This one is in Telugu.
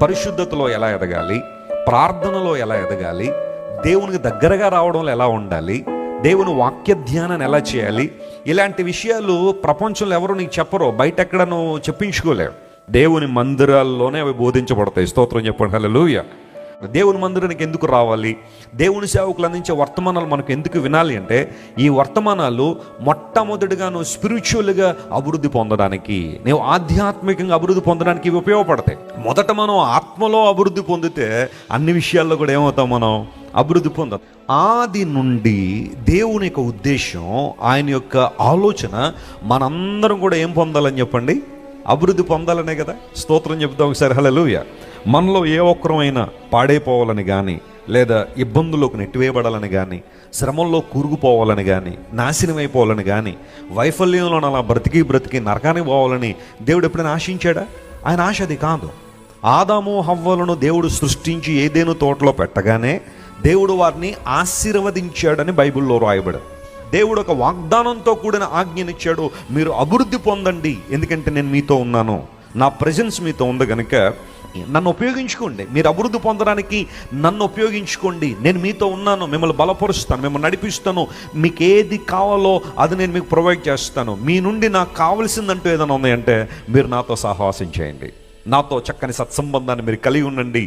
పరిశుద్ధతలో ఎలా ఎదగాలి, ప్రార్థనలో ఎలా ఎదగాలి, దేవునికి దగ్గరగా రావడంలో ఎలా ఉండాలి, దేవుని వాక్య ధ్యానాన్ని ఎలా చేయాలి, ఇలాంటి విషయాలు ప్రపంచంలో ఎవరు నీకు చెప్పరో, బయట ఎక్కడ నువ్వు చెప్పించుకోలేవు. దేవుని మందిరాల్లోనే అవి బోధించబడతాయి. స్తోత్రం చెప్పండి, హల్లెలూయా. దేవుని మందిరానికి ఎందుకు రావాలి, దేవుని సేవకులు అందించే వర్తమానాలు మనకు ఎందుకు వినాలి అంటే, ఈ వర్తమానాలు మొట్టమొదటిగా నువ్వు స్పిరిచువల్గా అభివృద్ధి పొందడానికి, నువ్వు ఆధ్యాత్మికంగా అభివృద్ధి పొందడానికి ఇవి ఉపయోగపడతాయి. మొదట మనం ఆత్మలో అభివృద్ధి పొందితే అన్ని విషయాల్లో కూడా ఏమవుతాం, మనం అభివృద్ధి పొందాం. ఆది నుండి దేవుని యొక్క ఉద్దేశం, ఆయన యొక్క ఆలోచన మనందరం కూడా ఏం పొందాలని చెప్పండి, అభివృద్ధి పొందాలనే కదా. స్తోత్రం చెప్తాం ఒకసారి, హల్లెలూయా. మనలో ఏ ఒక్కరమైనా పాడైపోవాలని కానీ, లేదా ఇబ్బందుల్లోకి నెట్టివేయబడాలని కానీ, శ్రమంలో కూరుకుపోవాలని కానీ, నాశనం అయిపోవాలని కానీ, వైఫల్యంలో అలా బ్రతికి నరకానికి పోవాలని దేవుడు ఎప్పుడైనా ఆశించాడా? ఆయన ఆశ అది కాదు. ఆదాము హవ్వలను దేవుడు సృష్టించి ఏదేను తోటలో పెట్టగానే దేవుడు వారిని ఆశీర్వదించాడని బైబిల్లో రాయబడి, దేవుడు ఒక వాగ్దానంతో కూడిన ఆజ్ఞనిచ్చాడు, మీరు అభివృద్ధి పొందండి, ఎందుకంటే నేను మీతో ఉన్నాను, నా ప్రెజెన్స్ మీతో ఉంది కనుక నన్ను ఉపయోగించుకోండి, మీరు అభివృద్ధి పొందడానికి నన్ను ఉపయోగించుకోండి, నేను మీతో ఉన్నాను, మిమ్మల్ని బలపరుస్తాను, మిమ్మల్ని నడిపిస్తాను, మీకు ఏది కావాలో అది నేను మీకు ప్రొవైడ్ చేస్తాను, మీ నుండి నాకు కావాల్సిందంటూ ఏదైనా ఉన్నాయంటే మీరు నాతో సహవాసం చేయండి, నాతో చక్కని సత్సంబంధాన్ని మీరు కలిగి ఉండండి.